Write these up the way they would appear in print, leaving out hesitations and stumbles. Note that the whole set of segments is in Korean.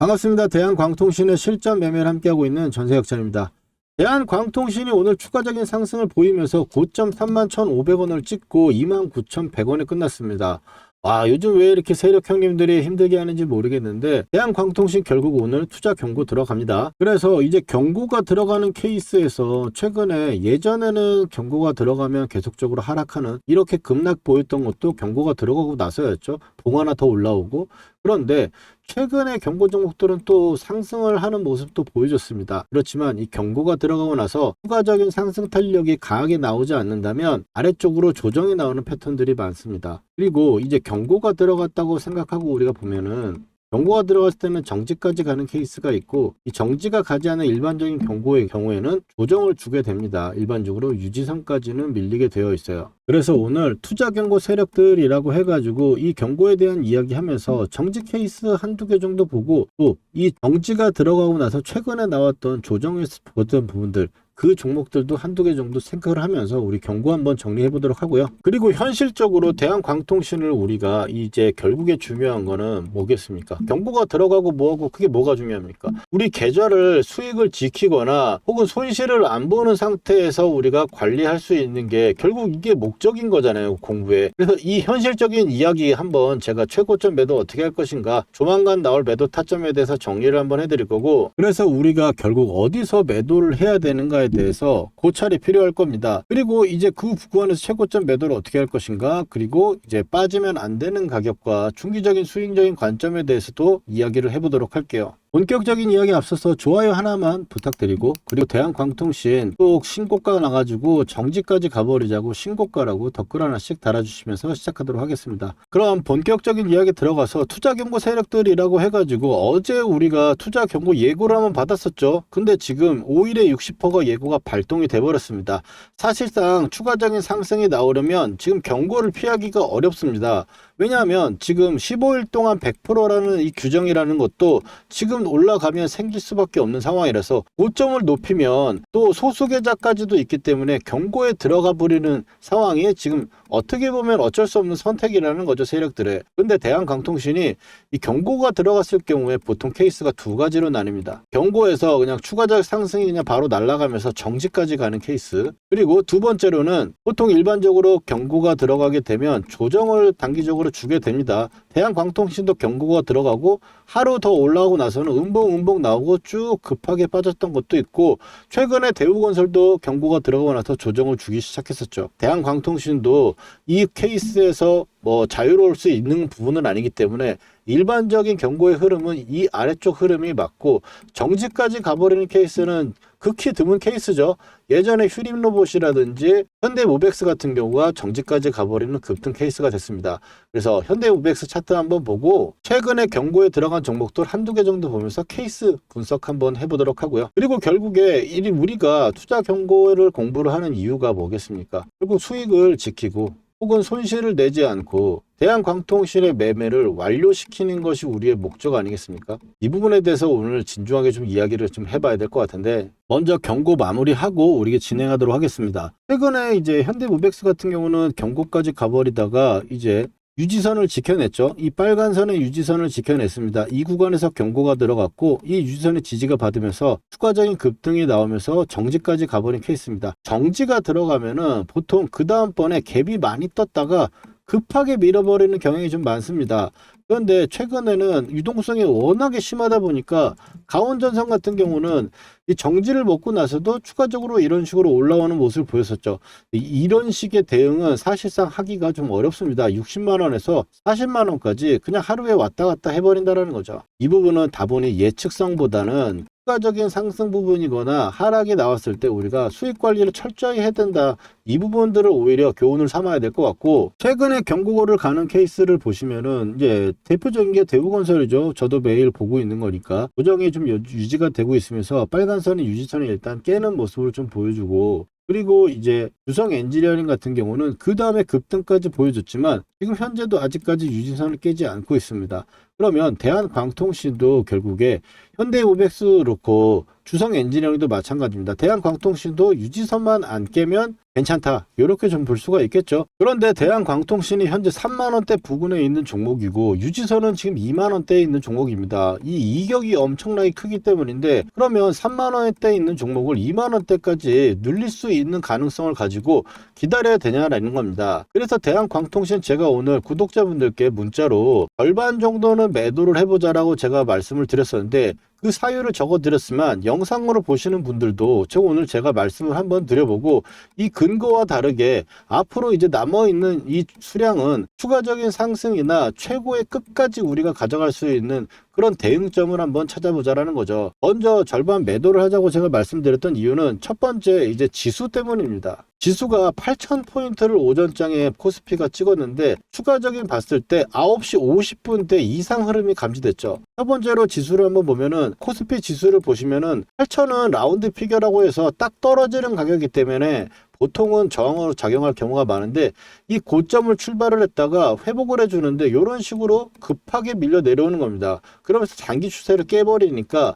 반갑습니다. 대한광통신의 실전 매매를 함께하고 있는 전세혁전입니다. 대한광통신이 오늘 추가적인 상승을 보이면서 고점 31,500원을 찍고 29,100원에 끝났습니다. 와, 요즘 왜 이렇게 세력 형님들이 힘들게 하는지 모르겠는데 대한광통신 결국 오늘 투자 경고 들어갑니다. 그래서 이제 경고가 들어가는 케이스에서 최근에 예전에는 경고가 들어가면 계속적으로 하락하는 이렇게 급락 보였던 것도 경고가 들어가고 나서였죠. 봉 하나 더 올라오고. 그런데 최근에 경고 종목들은 또 상승을 하는 모습도 보여줬습니다. 그렇지만 이 경고가 들어가고 나서 추가적인 상승 탄력이 강하게 나오지 않는다면 아래쪽으로 조정이 나오는 패턴들이 많습니다. 그리고 이제 경고가 들어갔다고 생각하고 우리가 보면은 경고가 들어갔을 때는 정지까지 가는 케이스가 있고 이 정지가 가지 않은 일반적인 경고의 경우에는 조정을 주게 됩니다. 일반적으로 유지선까지는 밀리게 되어 있어요. 그래서 오늘 투자 경고 세력들이라고 해가지고 이 경고에 대한 이야기 하면서 정지 케이스 한두 개 정도 보고 또 이 정지가 들어가고 나서 최근에 나왔던 조정에서 보던 부분들 그 종목들도 한두 개 정도 생각을 하면서 우리 경고 한번 정리해 보도록 하고요. 그리고 현실적으로 대한광통신을 우리가 이제 결국에 중요한 거는 뭐겠습니까? 경고가 들어가고 뭐하고 그게 뭐가 중요합니까? 우리 계좌를 수익을 지키거나 혹은 손실을 안 보는 상태에서 우리가 관리할 수 있는 게 결국 이게 목적인 거잖아요. 공부에. 그래서 이 현실적인 이야기 한번 제가 최고점 매도 어떻게 할 것인가 조만간 나올 매도 타점에 대해서 정리를 한번 해드릴 거고 그래서 우리가 결국 어디서 매도를 해야 되는가에 대해서 고찰이 필요할 겁니다. 그리고 이제 그 구간에서 최고점 매도를 어떻게 할 것인가 그리고 이제 빠지면 안 되는 가격과 중기적인 수익적인 관점에 대해서도 이야기를 해보도록 할게요. 본격적인 이야기 앞서서 좋아요 하나만 부탁드리고 그리고 대한광통신 또 신고가 나가지고 정지까지 가버리자고 신고가라고 댓글 하나씩 달아주시면서 시작하도록 하겠습니다. 그럼 본격적인 이야기 들어가서 투자 경고 세력들이라고 해가지고 어제 우리가 투자 경고 예고를 한번 받았었죠. 근데 지금 5일에 60%가 예고가 발동이 돼버렸습니다. 사실상 추가적인 상승이 나오려면 지금 경고를 피하기가 어렵습니다. 왜냐하면 지금 15일 동안 100%라는 이 규정이라는 것도 지금 올라가면 생길 수밖에 없는 상황이라서 고점을 높이면 또 소수 계좌까지도 있기 때문에 경고에 들어가 버리는 상황이 지금 어떻게 보면 어쩔 수 없는 선택이라는 거죠, 세력들의. 근데 대한광통신이 이 경고가 들어갔을 경우에 보통 케이스가 두 가지로 나뉩니다. 경고에서 그냥 추가적 상승이 그냥 바로 날아가면서 정지까지 가는 케이스. 그리고 두 번째로는 보통 일반적으로 경고가 들어가게 되면 조정을 단기적으로 주게 됩니다. 대한광통신도 경고가 들어가고 하루 더 올라오고 나서는 음봉 나오고 쭉 급하게 빠졌던 것도 있고 최근에 대우건설도 경고가 들어가고 나서 조정을 주기 시작했었죠. 대한광통신도 이 케이스에서 뭐 자유로울 수 있는 부분은 아니기 때문에 일반적인 경고의 흐름은 이 아래쪽 흐름이 맞고 정지까지 가버리는 케이스는 극히 드문 케이스죠. 예전에 휴림로봇이라든지 현대모백스 같은 경우가 정지까지 가버리는 급등 케이스가 됐습니다. 그래서 현대모백스 차트 한번 보고 최근에 경고에 들어간 종목들 한두 개 정도 보면서 케이스 분석 한번 해보도록 하고요. 그리고 결국에 우리가 투자 경고를 공부를 하는 이유가 뭐겠습니까? 결국 수익을 지키고 혹은 손실을 내지 않고 대한광통신의 매매를 완료시키는 것이 우리의 목적 아니겠습니까? 이 부분에 대해서 오늘 진중하게 좀 이야기를 좀 해봐야 될 것 같은데 먼저 경고 마무리하고 우리가 진행하도록 하겠습니다. 최근에 이제 현대모백스 같은 경우는 경고까지 가버리다가 이제 유지선을 지켜냈죠. 이 빨간 선의 유지선을 지켜냈습니다. 이 구간에서 경고가 들어갔고 이 유지선의 지지가 받으면서 추가적인 급등이 나오면서 정지까지 가버린 케이스입니다. 정지가 들어가면은 보통 그 다음번에 갭이 많이 떴다가 급하게 밀어버리는 경향이 좀 많습니다. 그런데 최근에는 유동성이 워낙에 심하다 보니까 강원전선 같은 경우는 이 정지를 먹고 나서도 추가적으로 이런 식으로 올라오는 모습을 보였었죠. 이런 식의 대응은 사실상 하기가 좀 어렵습니다. 60만 원에서 40만 원까지 그냥 하루에 왔다 갔다 해버린다는 거죠. 이 부분은 다분히 예측성보다는 추가적인 상승 부분이거나 하락이 나왔을 때 우리가 수익 관리를 철저히 해야 된다. 이 부분들을 오히려 교훈을 삼아야 될 것 같고 최근에 경고를 가는 케이스를 보시면은 이제 대표적인 게 대우건설이죠. 저도 매일 보고 있는 거니까 조정이 좀 유지가 되고 있으면서 빨간 선이 유지선을 일단 깨는 모습을 좀 보여주고 그리고 이제 주성 엔지니어링 같은 경우는 그 다음에 급등까지 보여줬지만 지금 현재도 아직까지 유지선을 깨지 않고 있습니다. 그러면 대한광통신도 결국에 현대모백스 그렇고 주성 엔지니어링도 마찬가지입니다. 대한광통신도 유지선만 안 깨면 괜찮다 이렇게 좀 볼 수가 있겠죠. 그런데 대한광통신이 현재 3만원대 부근에 있는 종목이고 유지선은 지금 2만원대에 있는 종목입니다. 이 이격이 엄청나게 크기 때문인데, 그러면 3만원대에 있는 종목을 2만원대까지 늘릴 수 있는 가능성을 가지고 기다려야 되냐라는 겁니다. 그래서 대한광통신 제가 오늘 구독자분들께 문자로 절반 정도는 매도를 해보자라고 제가 말씀을 드렸었는데, 그 사유를 적어 드렸지만 영상으로 보시는 분들도 제가 말씀을 한번 드려보고, 이 근거와 다르게 앞으로 이제 남아있는 이 수량은 추가적인 상승이나 최고의 끝까지 우리가 가져갈 수 있는 그런 대응점을 한번 찾아보자라는 거죠. 먼저 절반 매도를 하자고 제가 말씀드렸던 이유는 첫 번째 이제 지수 때문입니다. 지수가 8,000포인트를 오전장에 코스피가 찍었는데 추가적인 봤을 때 9시 50분대 이상 흐름이 감지됐죠. 첫 번째로 지수를 한번 보면은 코스피 지수를 보시면은 8,000은 라운드 피겨라고 해서 딱 떨어지는 가격이기 때문에 보통은 저항으로 작용할 경우가 많은데, 이 고점을 출발을 했다가 회복을 해주는데 이런 식으로 급하게 밀려 내려오는 겁니다. 그러면서 장기 추세를 깨버리니까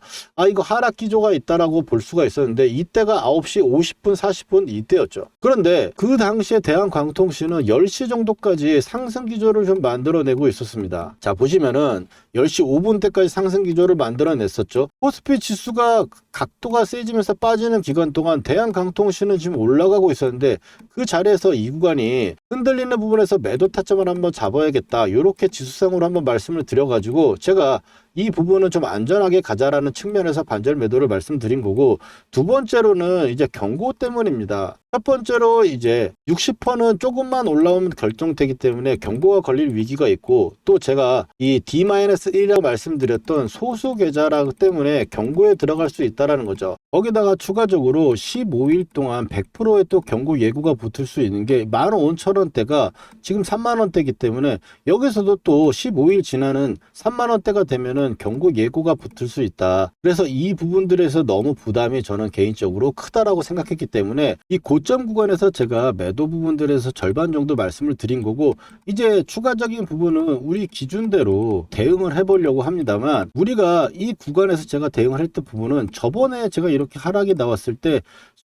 이거 하락 기조가 있다라고 볼 수가 있었는데, 이때가 9시 50분 40분 이때였죠. 그런데 그 당시에 대한광통신은 10시 정도까지 상승 기조를 좀 만들어내고 있었습니다. 자, 보시면은 10시 5분 때까지 상승 기조를 만들어냈었죠. 코스피 지수가 각도가 세지면서 빠지는 기간 동안 대한광통신은 지금 올라가고 있었는데, 그 자리에서 이 구간이 흔들리는 부분에서 매도 타점을 한번 잡아야겠다 이렇게 지수상으로 한번 말씀을 드려가지고 제가 이 부분은 좀 안전하게 가자라는 측면에서 반절 매도를 말씀드린 거고, 두 번째로는 이제 경고 때문입니다. 첫 번째로 이제 60%는 조금만 올라오면 결정되기 때문에 경고가 걸릴 위기가 있고, 또 제가 이 D-1이라고 말씀드렸던 소수 계좌라기 때문에 경고에 들어갈 수 있다라는 거죠. 거기다가 추가적으로 15일 동안 100%의 또 경고 예고가 붙을 수 있는 게 15,000원대가 지금 3만원대이기 때문에, 여기서도 또 15일 지나는 3만원대가 되면은 경고 예고가 붙을 수 있다. 그래서 이 부분들에서 너무 부담이 저는 개인적으로 크다라고 생각했기 때문에 이 고점 구간에서 제가 매도 부분들에서 절반 정도 말씀을 드린 거고, 이제 추가적인 부분은 우리 기준대로 대응을 해보려고 합니다만, 우리가 이 구간에서 제가 대응을 했던 부분은 저번에 제가 이렇게 하락이 나왔을 때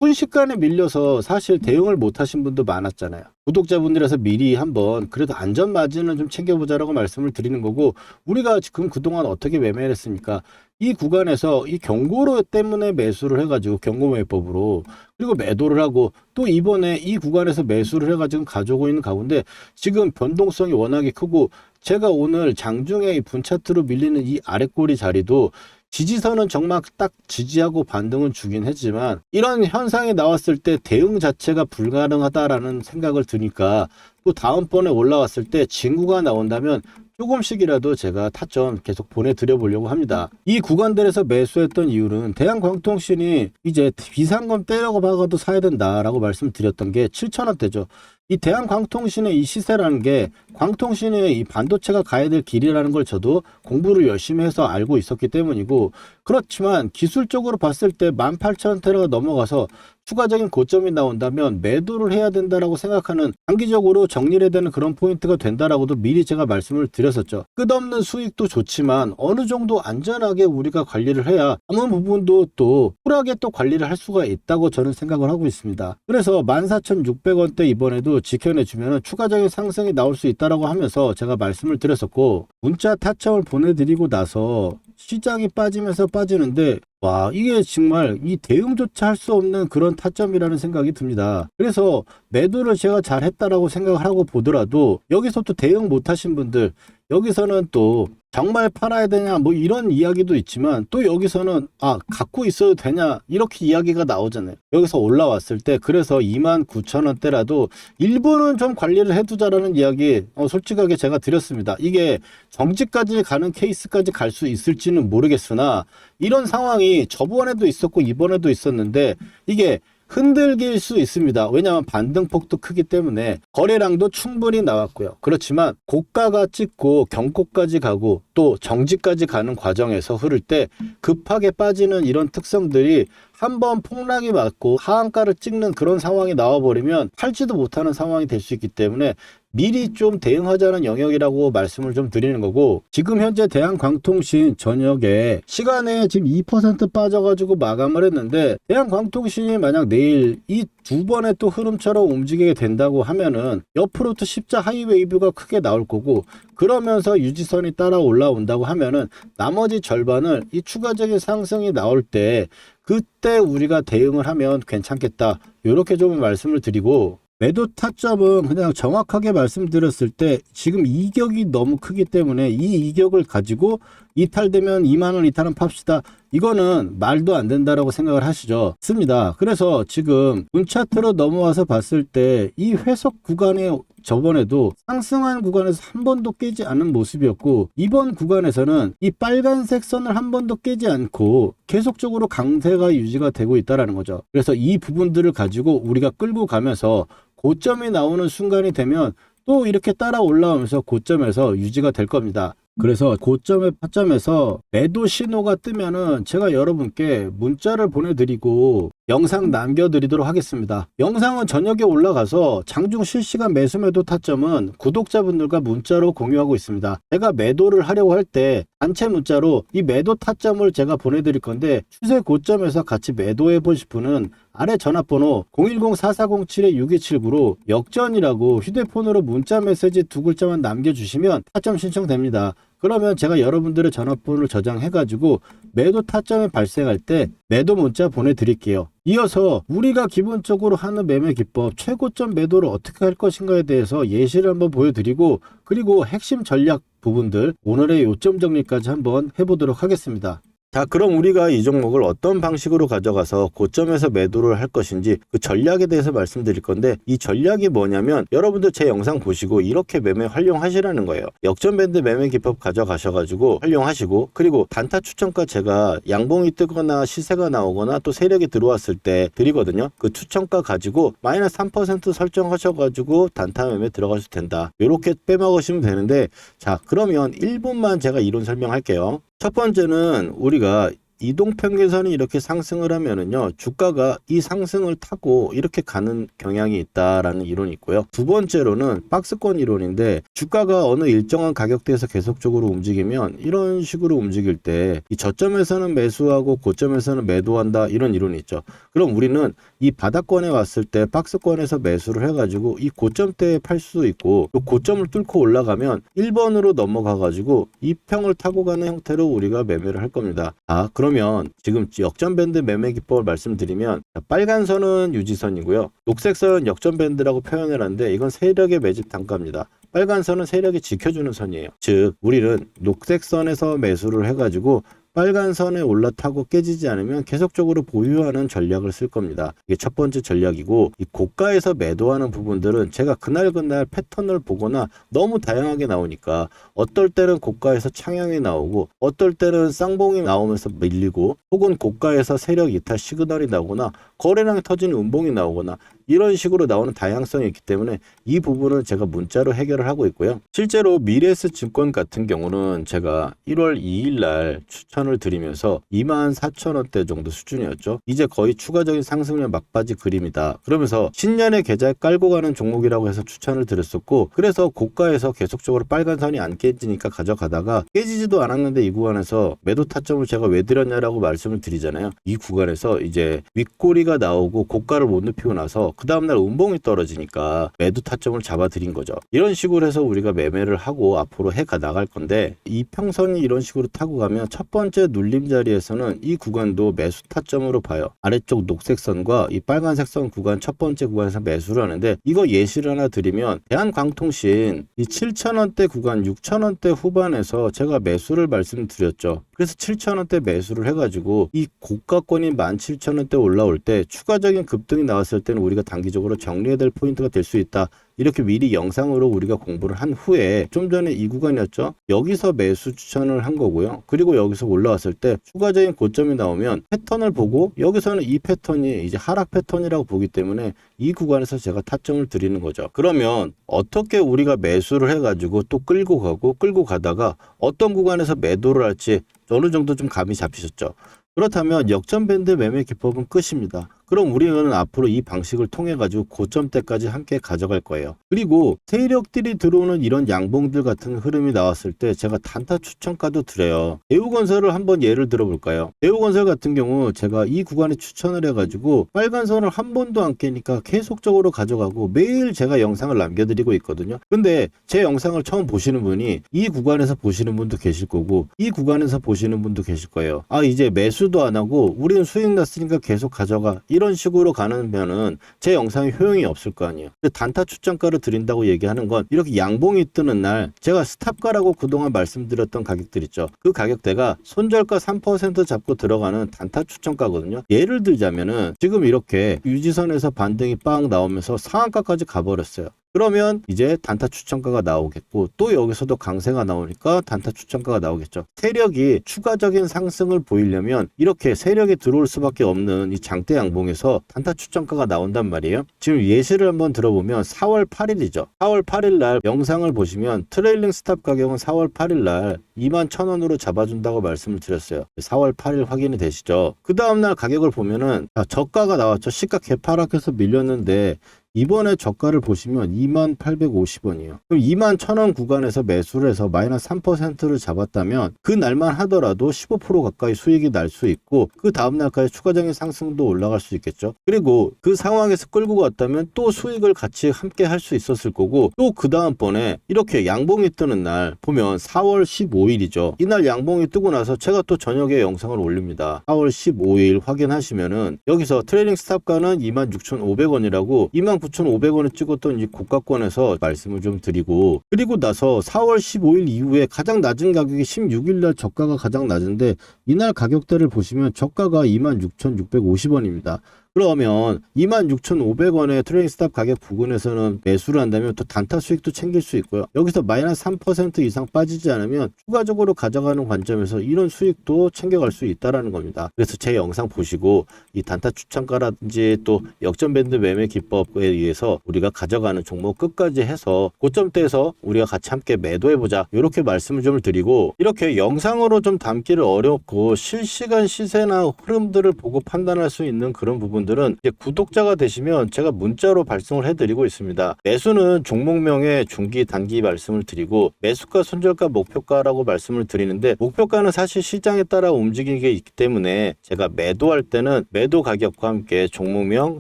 순식간에 밀려서 사실 대응을 못 하신 분도 많았잖아요. 구독자분들에서 미리 한번 그래도 안전 마진은 좀 챙겨보자라고 말씀을 드리는 거고, 우리가 지금 그동안 어떻게 매매를 했습니까? 이 구간에서 이 경고로 때문에 매수를 해가지고 경고매법으로, 그리고 매도를 하고, 또 이번에 이 구간에서 매수를 해가지고 가져오고 있는 가운데 지금 변동성이 워낙에 크고, 제가 오늘 장중에 이 분차트로 밀리는 이 아랫꼬리 자리도 지지선은 정말 딱 지지하고 반등은 주긴 했지만, 이런 현상이 나왔을 때 대응 자체가 불가능하다라는 생각을 드니까 또 다음번에 올라왔을 때 진구가 나온다면 조금씩이라도 제가 타점 계속 보내드려 보려고 합니다. 이 구간들에서 매수했던 이유는 대한광통신이 이제 비상금 때려고 박아도 사야 된다라고 말씀드렸던 게 7,000원대죠. 이 대한광통신의 이 시세라는 게 광통신의 이 반도체가 가야 될 길이라는 걸 저도 공부를 열심히 해서 알고 있었기 때문이고, 그렇지만 기술적으로 봤을 때 18,000원대가 넘어가서 추가적인 고점이 나온다면 매도를 해야 된다라고 생각하는, 단기적으로 정리해야 되는 그런 포인트가 된다라고도 미리 제가 말씀을 드렸었죠. 끝없는 수익도 좋지만 어느 정도 안전하게 우리가 관리를 해야 남은 부분도 또 쿨하게 또 관리를 할 수가 있다고 저는 생각을 하고 있습니다. 그래서 14,600원대 이번에도 지켜내주면 추가적인 상승이 나올 수 있다라고 하면서 제가 말씀을 드렸었고, 문자 타점을 보내드리고 나서 시장이 빠지면서 빠지는데, 와, 이게 정말 이 대응조차 할 수 없는 그런 타점이라는 생각이 듭니다. 그래서 매도를 제가 잘 했다라고 생각을 하고 보더라도, 여기서 또 대응 못 하신 분들, 여기서는 또 정말 팔아야 되냐 뭐 이런 이야기도 있지만, 또 여기서는 갖고 있어도 되냐 이렇게 이야기가 나오잖아요. 여기서 올라왔을 때 그래서 29,000원대라도 일부는 좀 관리를 해두자라는 이야기 솔직하게 제가 드렸습니다. 이게 정지까지 가는 케이스까지 갈 수 있을지는 모르겠으나, 이런 상황이 저번에도 있었고 이번에도 있었는데 이게 흔들릴 수 있습니다. 왜냐하면 반등폭도 크기 때문에 거래량도 충분히 나왔고요. 그렇지만 고가가 찍고 경고까지 가고 또 정지까지 가는 과정에서 흐를 때 급하게 빠지는 이런 특성들이 한번 폭락이 맞고 하한가를 찍는 그런 상황이 나와버리면 팔지도 못하는 상황이 될 수 있기 때문에 미리 좀 대응하자는 영역이라고 말씀을 좀 드리는 거고, 지금 현재 대한광통신 저녁에 시간에 지금 2% 빠져가지고 마감을 했는데, 대한광통신이 만약 내일 이 두 번의 또 흐름처럼 움직이게 된다고 하면은 옆으로 또 십자 하이웨이브가 크게 나올 거고, 그러면서 유지선이 따라 올라온다고 하면은 나머지 절반을 이 추가적인 상승이 나올 때 그때 우리가 대응을 하면 괜찮겠다, 이렇게 좀 말씀을 드리고, 매도 타점은 그냥 정확하게 말씀드렸을 때 지금 이격이 너무 크기 때문에 이 이격을 가지고 이탈되면 2만원 이탈은 팝시다, 이거는 말도 안 된다라고 생각을 하시죠. 습니다. 그래서 지금 문차트로 넘어와서 봤을 때 이 회석 구간에 저번에도 상승한 구간에서 한 번도 깨지 않은 모습이었고, 이번 구간에서는 이 빨간색 선을 한 번도 깨지 않고 계속적으로 강세가 유지가 되고 있다는 거죠. 그래서 이 부분들을 가지고 우리가 끌고 가면서 고점이 나오는 순간이 되면 또 이렇게 따라 올라오면서 고점에서 유지가 될 겁니다. 그래서 고점의 타점에서 매도 신호가 뜨면은 제가 여러분께 문자를 보내드리고 영상 남겨드리도록 하겠습니다. 영상은 저녁에 올라가서 장중 실시간 매수 매도 타점은 구독자분들과 문자로 공유하고 있습니다. 제가 매도를 하려고 할 때 단체 문자로 이 매도 타점을 제가 보내드릴 건데, 추세 고점에서 같이 매도해 보실 분은 아래 전화번호 010-4407-6279로 역전이라고 휴대폰으로 문자 메시지 두 글자만 남겨주시면 타점 신청됩니다. 그러면 제가 여러분들의 전화번호를 저장해가지고 매도 타점이 발생할 때 매도 문자 보내드릴게요. 이어서 우리가 기본적으로 하는 매매 기법, 최고점 매도를 어떻게 할 것인가에 대해서 예시를 한번 보여드리고, 그리고 핵심 전략 부분들 오늘의 요점 정리까지 한번 해보도록 하겠습니다. 자, 그럼 우리가 이 종목을 어떤 방식으로 가져가서 고점에서 매도를 할 것인지 그 전략에 대해서 말씀드릴 건데, 이 전략이 뭐냐면 여러분들 제 영상 보시고 이렇게 매매 활용하시라는 거예요. 역전밴드 매매 기법 가져가셔가지고 활용하시고, 그리고 단타 추천가 제가 양봉이 뜨거나 시세가 나오거나 또 세력이 들어왔을 때 드리거든요. 그 추천가 가지고 마이너스 3% 설정하셔가지고 단타 매매 들어가셔도 된다, 이렇게 빼먹으시면 되는데, 자, 그러면 1분만 제가 이론 설명할게요. 첫 번째는 우리가 이동평균선이 이렇게 상승을 하면은요, 주가가 이 상승을 타고 이렇게 가는 경향이 있다라는 이론이 있고요. 두 번째로는 박스권 이론인데, 주가가 어느 일정한 가격대에서 계속적으로 움직이면 이런 식으로 움직일 때 이 저점에서는 매수하고 고점에서는 매도한다, 이런 이론이 있죠. 그럼 우리는 이 바닥권에 왔을 때 박스권에서 매수를 해가지고 이 고점대에 팔 수도 있고, 또 고점을 뚫고 올라가면 1번으로 넘어가가지고 이평을 타고 가는 형태로 우리가 매매를 할 겁니다. 그러면 지금 역전밴드 매매 기법을 말씀드리면, 빨간 선은 유지선이고요, 녹색 선은 역전밴드라고 표현을 하는데 이건 세력의 매집 단가입니다. 빨간 선은 세력이 지켜주는 선이에요. 즉 우리는 녹색 선에서 매수를 해가지고 빨간 선에 올라타고 깨지지 않으면 계속적으로 보유하는 전략을 쓸 겁니다. 이게 첫 번째 전략이고, 이 고가에서 매도하는 부분들은 제가 그날 패턴을 보거나 너무 다양하게 나오니까 어떨 때는 고가에서 창향이 나오고, 어떨 때는 쌍봉이 나오면서 밀리고, 혹은 고가에서 세력 이탈 시그널이 나오거나 거래량이 터지는 음봉이 나오거나, 이런 식으로 나오는 다양성이 있기 때문에 이 부분은 제가 문자로 해결을 하고 있고요. 실제로 미래에스 증권 같은 경우는 제가 1월 2일 날 추천을 드리면서 24,000원대 정도 수준이었죠. 이제 거의 추가적인 상승률 막바지 그림이다, 그러면서 신년의 계좌에 깔고 가는 종목이라고 해서 추천을 드렸었고, 그래서 고가에서 계속적으로 빨간 선이 안 깨지니까 가져가다가 깨지지도 않았는데 이 구간에서 매도 타점을 제가 왜 드렸냐라고 말씀을 드리잖아요. 이 구간에서 이제 윗꼬리가 나오고 고가를 못 눕히고 나서 그 다음날 음봉이 떨어지니까 매도 타점을 잡아드린 거죠. 이런 식으로 해서 우리가 매매를 하고 앞으로 해가 나갈 건데, 이 평선이 이런 식으로 타고 가면 첫 번째 눌림 자리에서는 이 구간도 매수 타점으로 봐요. 아래쪽 녹색 선과 이 빨간색 선 구간, 첫 번째 구간에서 매수를 하는데, 이거 예시를 하나 드리면 대한광통신 이 7,000원대 구간 6,000원대 후반에서 제가 매수를 말씀드렸죠. 그래서 7,000원대 매수를 해가지고 이 고가권이 17,000원대 올라올 때 추가적인 급등이 나왔을 때는 우리가 단기적으로 정리해야 될 포인트가 될 수 있다, 이렇게 미리 영상으로 우리가 공부를 한 후에, 좀 전에 이 구간이었죠, 여기서 매수 추천을 한 거고요. 그리고 여기서 올라왔을 때 추가적인 고점이 나오면 패턴을 보고, 여기서는 이 패턴이 이제 하락 패턴이라고 보기 때문에 이 구간에서 제가 타점을 드리는 거죠. 그러면 어떻게 우리가 매수를 해가지고 또 끌고 가다가 어떤 구간에서 매도를 할지 어느 정도 좀 감이 잡히셨죠. 그렇다면 역전밴드 매매 기법은 끝입니다. 그럼 우리는 앞으로 이 방식을 통해 가지고 고점대까지 함께 가져갈 거예요. 그리고 세력들이 들어오는 이런 양봉들 같은 흐름이 나왔을 때 제가 단타 추천가도 드려요. 대우건설을 한번 예를 들어볼까요? 대우건설 같은 경우 제가 이 구간에 추천을 해가지고 빨간 선을 한 번도 안 깨니까 계속적으로 가져가고 매일 제가 영상을 남겨드리고 있거든요. 근데 제 영상을 처음 보시는 분이 이 구간에서 보시는 분도 계실 거고 이 구간에서 보시는 분도 계실 거예요. 아, 이제 매수도 안 하고 우리는 수익 났으니까 계속 가져가, 이런 식으로 가면은 제 영상에 효용이 없을 거 아니에요. 단타 추천가를 드린다고 얘기하는 건 이렇게 양봉이 뜨는 날 제가 스탑가라고 그동안 말씀드렸던 가격들 있죠. 그 가격대가 손절가 3% 잡고 들어가는 단타 추천가거든요. 예를 들자면은 지금 이렇게 유지선에서 반등이 빵 나오면서 상한가까지 가버렸어요. 그러면 이제 단타 추천가가 나오겠고, 또 여기서도 강세가 나오니까 단타 추천가가 나오겠죠. 세력이 추가적인 상승을 보이려면 이렇게 세력이 들어올 수밖에 없는 이 장대 양봉에서 단타 추천가가 나온단 말이에요. 지금 예시를 한번 들어보면 4월 8일이죠. 4월 8일 날 영상을 보시면 트레일링 스탑 가격은 4월 8일 날 21,000원으로 잡아준다고 말씀을 드렸어요. 4월 8일 확인이 되시죠? 그 다음날 가격을 보면은 저가가 나왔죠. 시가 개파락해서 밀렸는데 이번에 저가를 보시면 2850원이에요. 그럼 21,000원 구간에서 매수를 해서 마이너스 3%를 잡았다면 그 날만 하더라도 15% 가까이 수익이 날 수 있고, 그 다음날까지 추가적인 상승도 올라갈 수 있겠죠. 그리고 그 상황에서 끌고 갔다면 또 수익을 같이 함께 할 수 있었을 거고, 또 그 다음번에 이렇게 양봉이 뜨는 날 보면 4월 15일이죠. 이날 양봉이 뜨고 나서 제가 또 저녁에 영상을 올립니다. 4월 15일 확인하시면은 여기서 트레이딩 스탑가는 26,500원이라고 29,500원을 찍었던 이 고가권에서 말씀을 좀 드리고, 그리고 나서 4월 15일 이후에 가장 낮은 가격이 16일날 저가가 가장 낮은데 이날 가격대를 보시면 저가가 26,650원입니다. 그러면 26,500원의 트레이딩 스탑 가격 부근에서는 매수를 한다면 또 단타 수익도 챙길 수 있고요. 여기서 마이너스 3% 이상 빠지지 않으면 추가적으로 가져가는 관점에서 이런 수익도 챙겨갈 수 있다는 겁니다. 그래서 제 영상 보시고 이 단타 추천가라든지 또 역전 밴드 매매 기법에 의해서 우리가 가져가는 종목 끝까지 해서 고점대에서 우리가 같이 함께 매도해보자, 이렇게 말씀을 좀 드리고, 이렇게 영상으로 좀 담기를 어렵고 실시간 시세나 흐름들을 보고 판단할 수 있는 그런 부분 들은 이제 구독자가 되시면 제가 문자로 발송을 해드리고 있습니다. 매수는 종목명의 중기 단기 말씀을 드리고, 매수가 손절가 목표가라고 말씀을 드리는데, 목표가는 사실 시장에 따라 움직이게 있기 때문에 제가 매도할 때는 매도 가격과 함께 종목명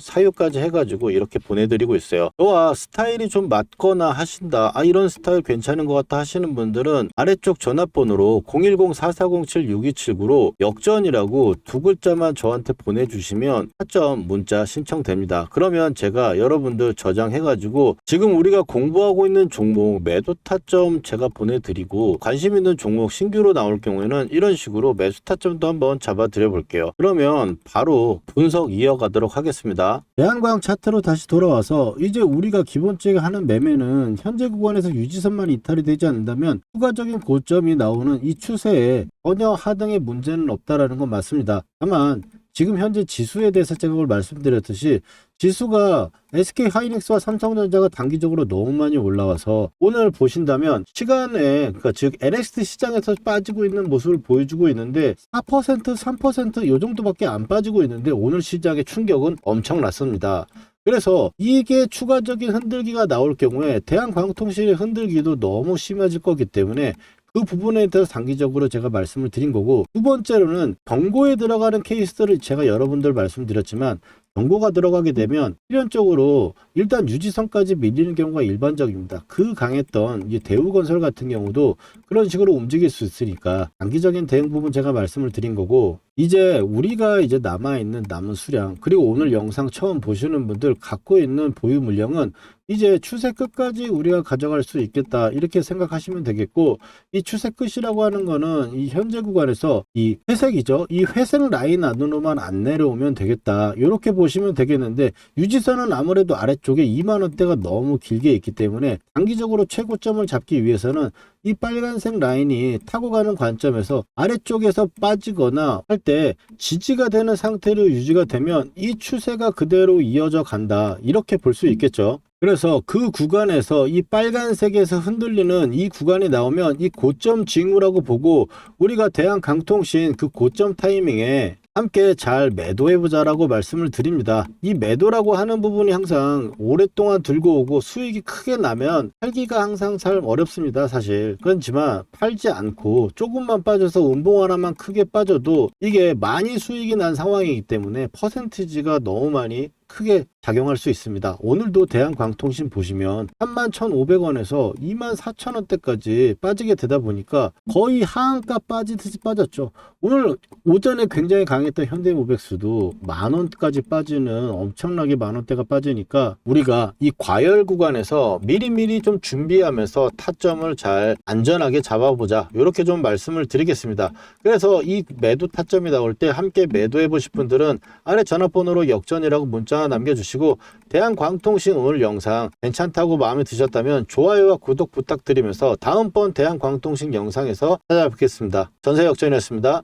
사유까지 해가지고 이렇게 보내드리고 있어요. 또한 스타일이 좀 맞거나 하신다, 이런 스타일 괜찮은 것 같다 하시는 분들은 아래쪽 전화번호로 010-4407-6279로 역전이라고 두 글자만 저한테 보내주시면 타점 문자 신청됩니다. 그러면 제가 여러분들 저장해가지고 지금 우리가 공부하고 있는 종목 매도 타점 제가 보내드리고, 관심 있는 종목 신규로 나올 경우에는 이런 식으로 매수 타점도 한번 잡아드려 볼게요. 그러면 바로 분석 이어가도록 하겠습니다. 대한광 차트로 다시 돌아와서 이제 우리가 기본적으로 하는 매매는 현재 구간에서 유지선만 이탈이 되지 않는다면 추가적인 고점이 나오는 이 추세에 전혀 하등의 문제는 없다라는 건 맞습니다. 다만 지금 현재 지수에 대해서 제가 말씀드렸듯이 지수가 SK 하이닉스와 삼성전자가 단기적으로 너무 많이 올라와서 오늘 보신다면 시간에, 그러니까 즉 NXT 시장에서 빠지고 있는 모습을 보여주고 있는데 4% 3% 이 정도밖에 안 빠지고 있는데 오늘 시장의 충격은 엄청났습니다. 그래서 이게 추가적인 흔들기가 나올 경우에 대한광통신의 흔들기도 너무 심해질 거기 때문에 그 부분에 대해서 단기적으로 제가 말씀을 드린 거고, 두 번째로는 경고에 들어가는 케이스들을 제가 여러분들 말씀드렸지만, 경고가 들어가게 되면 필연적으로 일단 유지선까지 밀리는 경우가 일반적입니다. 그 강했던 이 대우건설 같은 경우도 그런 식으로 움직일 수 있으니까 단기적인 대응 부분 제가 말씀을 드린 거고, 이제 우리가 이제 남은 수량, 그리고 오늘 영상 처음 보시는 분들 갖고 있는 보유 물량은 이제 추세 끝까지 우리가 가져갈 수 있겠다, 이렇게 생각하시면 되겠고, 이 추세 끝이라고 하는 거는 이 현재 구간에서 이 회색이죠. 이 회색 라인 안으로만 안 내려오면 되겠다, 이렇게 보시면 되겠는데, 유지선은 아무래도 아래쪽에 2만원대가 너무 길게 있기 때문에 단기적으로 최고점을 잡기 위해서는 이 빨간색 라인이 타고 가는 관점에서 아래쪽에서 빠지거나 할 때 지지가 되는 상태로 유지가 되면 이 추세가 그대로 이어져 간다, 이렇게 볼 수 있겠죠. 그래서 그 구간에서 이 빨간색에서 흔들리는 이 구간이 나오면 이 고점 징후라고 보고, 우리가 대한강통신 그 고점 타이밍에 함께 잘 매도해보자라고 말씀을 드립니다. 이 매도라고 하는 부분이 항상 오랫동안 들고 오고 수익이 크게 나면 팔기가 항상 잘 어렵습니다, 사실. 그렇지만 팔지 않고 조금만 빠져서 음봉 하나만 크게 빠져도 이게 많이 수익이 난 상황이기 때문에 퍼센티지가 너무 많이 크게 작용할 수 있습니다. 오늘도 대한광통신 보시면 31,500원에서 24,000원대까지 빠지게 되다 보니까 거의 하한가 빠지듯이 빠졌죠. 오늘 오전에 굉장히 강했던 현대모백스도 만원까지 빠지는, 엄청나게 만원대가 빠지니까 우리가 이 과열 구간에서 미리미리 좀 준비하면서 타점을 잘 안전하게 잡아보자, 이렇게 좀 말씀을 드리겠습니다. 그래서 이 매도 타점이 나올 때 함께 매도해 보실 분들은 아래 전화번호로 역전이라고 문자 남겨주시고, 대한광통신 오늘 영상 괜찮다고 마음에 드셨다면 좋아요와 구독 부탁드리면서 다음번 대한광통신 영상에서 찾아뵙겠습니다. 전세역전이었습니다.